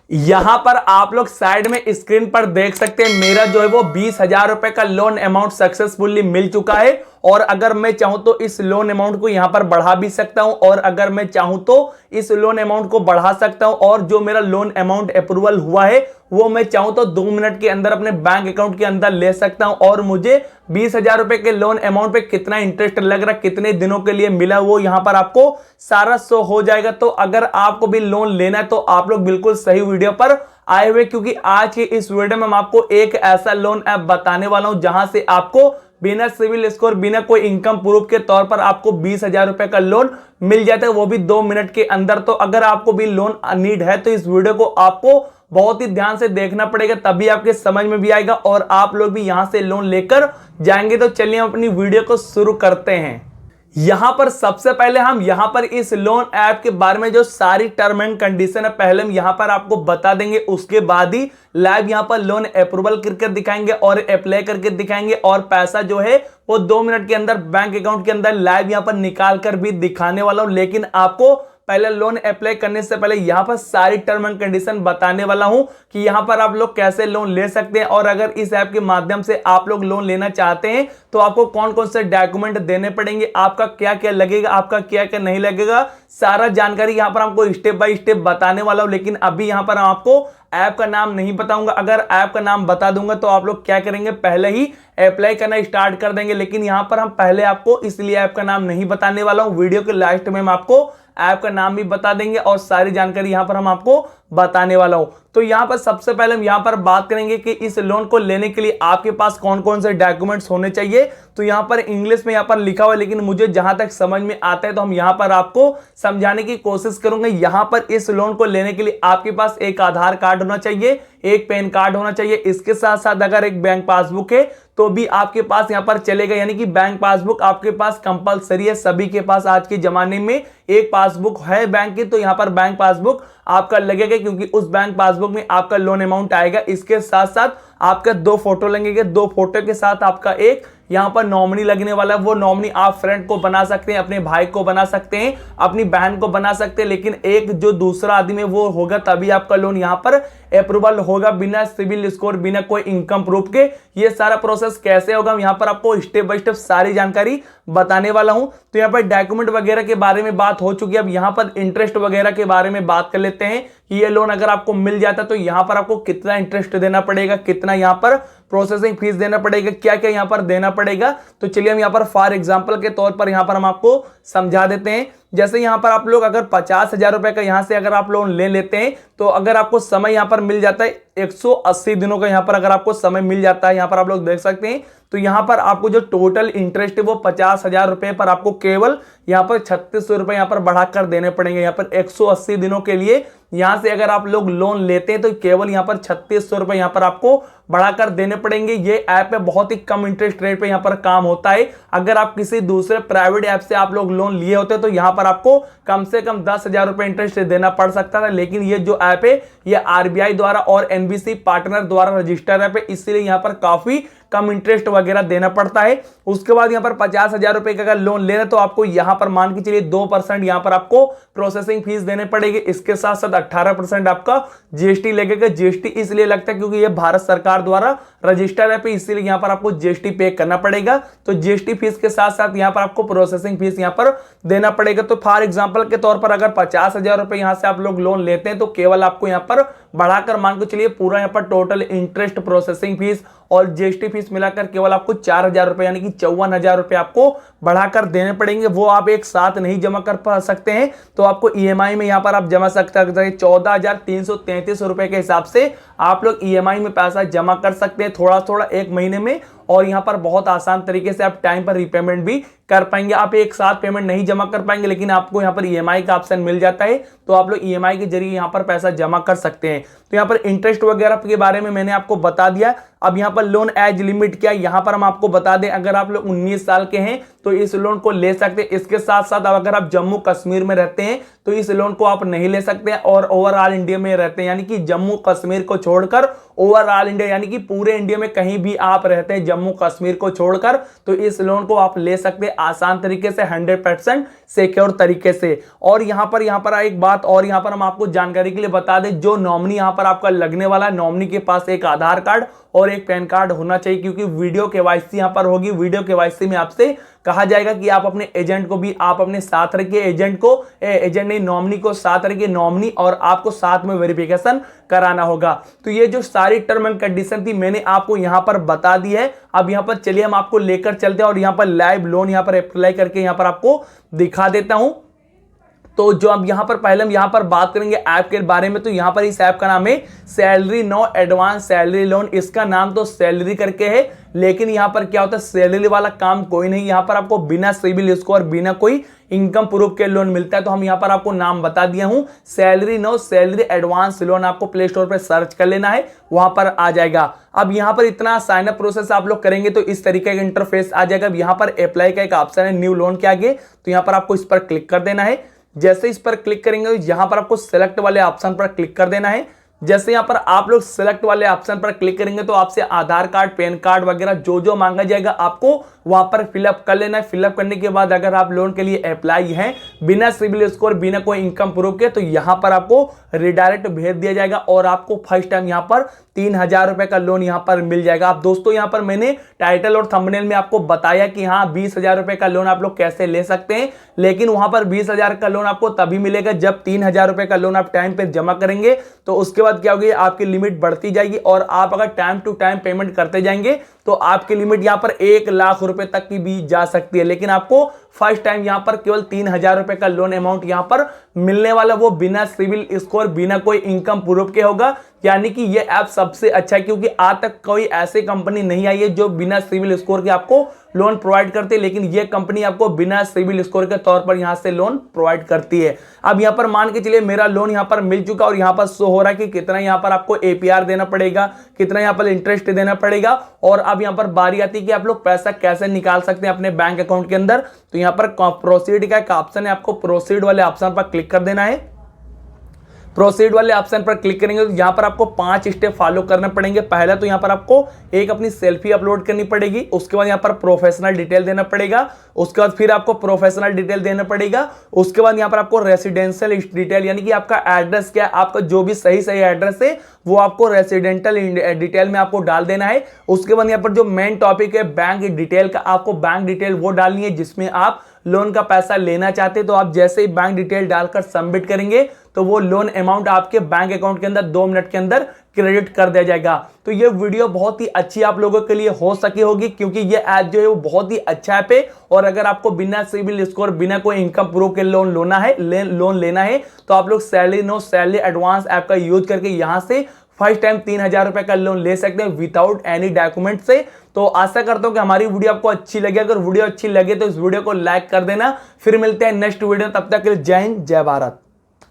यहां पर आप लोग साइड में स्क्रीन पर देख सकते हैं मेरा जो है वो 20,000 रुपए का लोन अमाउंट सक्सेसफुली मिल चुका है। और अगर मैं चाहूं तो इस लोन अमाउंट को यहां पर बढ़ा भी सकता हूं और अगर मैं चाहूं तो इस लोन अमाउंट को बढ़ा सकता हूं। और जो मेरा लोन अमाउंट अप्रूवल हुआ है वो मैं चाहूं तो 2 मिनट के अंदर अपने बैंक अकाउंट के अंदर ले सकता हूं। और मुझे 20,000 रुपए के लोन अमाउंट पे कितना इंटरेस्ट लग रहा है, कितने दिनों के लिए मिला, वो यहां पर आपको सारा शो हो जाएगा। तो अगर आपको भी लोन लेना है तो आप लोग बिल्कुल सही वीडियो पर आए हुए, क्योंकि आज के इस वीडियो में हम आपको एक ऐसा लोन ऐप बताने वाला हूं जहां से आपको बिना सिविल स्कोर, बिना कोई इनकम प्रूफ के तौर पर आपको 20,000 रुपए का लोन मिल जाता है, वो भी 2 मिनट के अंदर। तो अगर आपको भी लोन नीड है तो इस वीडियो को आपको बहुत ही ध्यान से देखना पड़ेगा, तभी आपके समझ में भी आएगा और आप लोग भी यहां से लोन लेकर जाएंगे। तो चलिए हम अपनी वीडियो को शुरू करते हैं। यहां पर सबसे पहले हम यहां पर इस लोन ऐप के बारे में जो सारी टर्म एंड कंडीशन है पहले हम यहां पर आपको बता देंगे, उसके बाद ही लाइव यहां पर लोन अप्रूवल करके दिखाएंगे और अप्लाई करके दिखाएंगे और पैसा जो है वो 2 मिनट के अंदर बैंक अकाउंट के अंदर लाइव यहां पर निकाल कर भी दिखाने वाला हूं। लेकिन आपको पहले लोन अप्लाई करने से पहले यहां पर सारी टर्म एंड कंडीशन बताने वाला हूं कि यहां पर आप लोग कैसे लोन ले सकते हैं और अगर इस ऐप के माध्यम से आप लोग लोन लेना चाहते हैं तो आपको कौन कौन से डॉक्यूमेंट देने पड़ेंगे, आपका क्या क्या लगेगा, आपका क्या क्या नहीं लगेगा, सारा जानकारी यहां पर आपको स्टेप बाय स्टेप बताने वाला हूं। लेकिन अभी यहां पर आपको ऐप का नाम नहीं बताऊंगा, अगर ऐप का नाम बता दूंगा तो आप लोग क्या करेंगे, पहले ही अप्लाई करना स्टार्ट कर देंगे। लेकिन यहां पर हम पहले आपको इसलिए ऐप का नाम नहीं बताने वाला हूं, वीडियो के लास्ट में हम आपको ऐप का नाम भी बता देंगे और सारी जानकारी यहां पर हम आपको बताने वाला हूं। तो यहां पर सबसे पहले हम यहां पर बात करेंगे कि इस लोन को लेने के लिए आपके पास कौन कौन से डॉक्यूमेंट्स होने चाहिए। तो यहां पर इंग्लिश में यहां पर लिखा हुआ है, लेकिन मुझे जहां तक समझ में आता है तो हम यहां पर आपको समझाने की कोशिश करूंगा। यहां पर इस लोन को लेने के लिए आपके पास एक आधार कार्ड होना चाहिए, एक पैन कार्ड होना चाहिए, इसके साथ साथ अगर एक बैंक पासबुक है तो भी आपके पास यहां पर चलेगा, यानी कि बैंक पासबुक आपके पास कंपलसरी है। सभी के पास आज के जमाने में एक पासबुक है बैंक की, तो यहां पर बैंक पासबुक आपका लगेगा क्योंकि उस बैंक पासबुक में आपका लोन अमाउंट आएगा। इसके साथ साथ आपका 2 फोटो लगेंगे, 2 फोटो के साथ आपका एक यहां पर नॉमिनी लगने वाला है। वो नॉमिनी आप फ्रेंड को बना सकते हैं, अपने भाई को बना सकते हैं, अपनी बहन को बना सकते हैं, लेकिन एक जो दूसरा आदमी वो होगा तभी आपका लोन यहां पर अप्रूवल होगा, बिना सिविल स्कोर, बिना कोई इनकम प्रूफ के। ये सारा प्रोसेस कैसे होगा यहां पर आपको स्टेप बाय स्टेप सारी जानकारी बताने वाला हूं। तो यहां पर डॉक्यूमेंट वगैरह के बारे में बात हो चुकी है, अब यहां पर इंटरेस्ट वगैरह के बारे में बात कर लेते हैं कि ये लोन अगर आपको मिल जाता तो यहां पर आपको कितना इंटरेस्ट देना पड़ेगा, कितना यहां पर प्रोसेसिंग फीस देना पड़ेगा, क्या क्या यहां पर देना पड़ेगा। तो चलिए हम यहां पर फॉर एग्जांपल के तौर पर यहां पर हम आपको समझा देते हैं। जैसे यहां पर आप लोग अगर 50,000 रुपए का यहां से अगर आप लोन ले लेते हैं तो अगर आपको समय यहां पर मिल जाता है 180 दिनों का, यहां पर अगर आपको समय मिल जाता है, यहां पर आप लोग देख सकते हैं, तो यहां पर आपको जो टोटल इंटरेस्ट है वो 50,000 रुपए पर आपको केवल यहां पर 3600 रुपए यहां पर बढ़ाकर देने पड़ेंगे। यहां पर 180 दिनों के लिए यहां से अगर आप लोग लोन लेते हैं तो केवल यहां पर 3600 रुपए यहां पर आपको बढ़ाकर देने पड़ेंगे। ये ऐप है बहुत ही कम इंटरेस्ट रेट पे यहां पर काम होता है। अगर आप किसी दूसरे प्राइवेट ऐप से आप लोग लोन लिए होते तो यहां पर आपको कम से कम 10,000 रुपए इंटरेस्ट देना पड़ सकता था, लेकिन ये जो ऐप है ये आरबीआई द्वारा और एनबीसी पार्टनर द्वारा रजिस्टर्ड ऐप है, इसलिए यहां पर काफी कम इंटरेस्ट वगैरह देना पड़ता है। उसके बाद यहां पर 50,000 रुपए का अगर लोन लेना तो आपको यहां पर मान के चलिए 2% यहां पर आपको प्रोसेसिंग फीस देने पड़ेगी। इसके साथ साथ 18% आपका जीएसटी लगेगा। जीएसटी इसलिए लगता है क्योंकि ये भारत सरकार द्वारा रजिस्टर्ड है, इसलिए यहां पर आपको जीएसटी पे करना पड़ेगा। तो जीएसटी फीस के साथ साथ यहां पर आपको प्रोसेसिंग फीस यहां पर देना पड़ेगा। तो फॉर एग्जांपल के तौर पर अगर 50,000 रुपए यहां से आप लोग लोन लेते हैं तो केवल आपको यहां पर बढ़ाकर मान के चलिए पूरा यहां पर टोटल इंटरेस्ट, प्रोसेसिंग फीस और जीएसटी फीस मिलाकर केवल आपको 4,000 रुपए यानी कि 54,000 रुपए आपको बढ़ाकर देने पड़ेंगे। वो आप एक साथ नहीं जमा कर सकते हैं, तो आपको ईएमआई में यहां पर आप जमा सकते हैं 14,333 रुपए के हिसाब से आप लोग ईएमआई में पैसा जमा कर सकते हैं, थोड़ा थोड़ा एक महीने में। और यहां पर बहुत आसान तरीके से आप टाइम पर रीपेमेंट भी कर पाएंगे। आप एक साथ पेमेंट नहीं जमा कर पाएंगे, लेकिन आपको यहां पर ईएमआई का ऑप्शन मिल जाता है, तो आप लोग ईएमआई के जरिए यहां पर पैसा जमा कर सकते हैं। तो यहां पर इंटरेस्ट वगैरह के बारे में मैंने आपको बता दिया। अब यहां पर लोन एज लिमिट क्या है यहां पर हम आपको बता दें, अगर आप लोग 19 साल के हैं तो इस लोन को ले सकते हैं। इसके साथ साथ अगर आप जम्मू कश्मीर में रहते हैं तो इस लोन को आप नहीं ले सकते हैं, और ओवरऑल इंडिया में रहते हैं यानी कि जम्मू कश्मीर को छोड़कर ओवरऑल इंडिया यानी कि पूरे इंडिया में कहीं भी आप रहते हैं जम्मू कश्मीर को छोड़कर, तो इस लोन को आप ले सकते हैं आसान तरीके से 100% सिक्योर तरीके से। और यहाँ पर एक बात और यहाँ पर हम आपको जानकारी के लिए बता दें, जो नॉमिनी यहाँ पर आपका लगने वाला है, नॉमिनी के पास एक आधार कार्ड और एक पैन कार्ड होना चाहिए, क्योंकि वीडियो केवाईसी यहाँ पर होगी। वीडियो केवाईसी में आपसे कहा जाएगा कि आप अपने एजेंट को भी आप अपने साथ रखिए, एजेंट नहीं नॉमिनी को साथ रखिए, नॉमिनी और आपको साथ में वेरिफिकेशन कराना होगा। तो ये जो सारी टर्म एंड कंडीशन थी मैंने आपको यहाँ पर बता दी है। अब यहाँ पर चलिए हम आपको लेकर चलते हैं और यहाँ पर लाइव लोन यहाँ पर अप्लाई करके यहाँ पर आपको दिखा देता हूं। तो जो अब यहाँ पर पहले हम यहाँ पर बात करेंगे ऐप के बारे में, तो यहाँ पर इस ऐप का नाम है salary no advance salary loan. इसका नाम तो सैलरी करके है, लेकिन यहाँ पर क्या होता है, सैलरी वाला काम कोई नहीं। यहाँ पर आपको बिना सिबिल स्कोर, बिना कोई इनकम प्रूफ के लोन मिलता है। तो हम यहाँ पर आपको नाम बता दिया हूँ, salary no salary advance loan. आपको प्ले स्टोर पर सर्च कर लेना है, वहां पर आ जाएगा। अब यहाँ पर इतना साइन अप प्रोसेस आप लोग करेंगे तो इस तरीके का इंटरफेस आ जाएगा। अब यहाँ पर अप्लाई का एक ऑप्शन है न्यू लोन के आगे, तो यहाँ पर आपको इस पर क्लिक कर देना है। जैसे इस पर क्लिक करेंगे तो यहाँ पर आपको सेलेक्ट वाले ऑप्शन पर क्लिक कर देना है। जैसे यहाँ पर आप लोग सेलेक्ट वाले ऑप्शन पर क्लिक करेंगे तो आपसे आधार कार्ड, पैन कार्ड वगैरह जो जो मांगा जाएगा आपको वहां पर फिलअप कर लेना है। फिलअप करने के बाद अगर आप लोन के लिए अप्लाई हैं बिना सिबिल स्कोर, बिना कोई इनकम प्रूफ के, तो यहाँ पर आपको रिडायरेक्ट भेज दिया जाएगा और आपको फर्स्ट टाइम यहाँ पर 3,000 रुपए का लोन यहाँ पर मिल जाएगा। अब दोस्तों यहाँ पर मैंने टाइटल और थंबनेल में आपको बताया कि हाँ 20,000 रुपए का लोन आप लोग कैसे ले सकते हैं, लेकिन वहां पर 20,000 का लोन आपको तभी मिलेगा जब 3,000 रुपए का लोन आप टाइम पे जमा करेंगे। तो उसके बाद क्या होगी, आपकी लिमिट बढ़ती जाएगी और आप अगर टाइम टू टाइम पेमेंट करते जाएंगे तो आपकी लिमिट यहाँ पर 1 लाख रुपए तक की भी जा सकती है। लेकिन आपको फर्स्ट टाइम यहाँ पर केवल 3,000 रुपए का लोन अमाउंट यहाँ पर मिलने वाला, वो बिना सिविल स्कोर, बिना कोई इनकम प्रूफ के होगा। यानी कि ये ऐप सबसे अच्छा है, क्योंकि आज तक कोई ऐसी कंपनी नहीं आई है जो बिना सिविल स्कोर के आपको लोन प्रोवाइड करती है, लेकिन ये कंपनी आपको बिना सिविल स्कोर के तौर पर यहां से लोन प्रोवाइड करती है। अब यहां पर मान के चलिए मेरा लोन यहां पर मिल चुका और यहां पर शो हो रहा है कि कितना यहां पर आपको एपीआर देना पड़ेगा, कितना यहां पर इंटरेस्ट देना पड़ेगा। और अब यहां पर बारी आती है कि आप लोग पैसा कैसे निकाल सकते हैं अपने बैंक अकाउंट के अंदर। तो यहां पर प्रोसीड का एक ऑप्शन है, आपको प्रोसीड वाले ऑप्शन पर क्लिक कर देना है। प्रोसीड वाले ऑप्शन पर क्लिक करेंगे तो यहाँ पर आपको 5 स्टेप फॉलो करने पड़ेंगे। पहला तो यहाँ पर आपको एक अपनी सेल्फी अपलोड करनी पड़ेगी, उसके बाद यहाँ पर प्रोफेशनल डिटेल देना पड़ेगा, उसके बाद फिर आपको प्रोफेशनल डिटेल देना पड़ेगा, उसके बाद यहाँ पर आपको रेसिडेंशियल डिटेल यानी कि आपका एड्रेस क्या है, आपका जो भी सही एड्रेस है वो आपको रेसिडेंशियल डिटेल में आपको डाल देना है। उसके बाद यहाँ पर जो मेन टॉपिक है बैंक डिटेल का, आपको बैंक डिटेल वो डालनी है जिसमें आप लोन का पैसा लेना चाहते हैं। तो आप जैसे ही बैंक डिटेल डालकर सबमिट करेंगे तो वो लोन अमाउंट आपके बैंक अकाउंट के अंदर 2 मिनट के अंदर क्रेडिट कर दिया जाएगा। तो ये वीडियो बहुत ही अच्छी आप लोगों के लिए हो सकी होगी, क्योंकि ये ऐप जो है वो बहुत ही अच्छा ऐप है। और अगर आपको बिना सिबिल स्कोर, बिना कोई इनकम प्रूफ के लोन लेना है तो आप लोग salary no salary advance app का यूज करके यहाँ से फर्स्ट टाइम 3,000 रुपए का लोन ले सकते हैं विदाउट एनी डॉक्यूमेंट से। तो आशा करता हूं कि हमारी वीडियो आपको अच्छी लगी। अगर वीडियो अच्छी लगे तो इस वीडियो को लाइक कर देना। फिर मिलते हैं नेक्स्ट वीडियो, तब तक के लिए जय हिंद, जय भारत।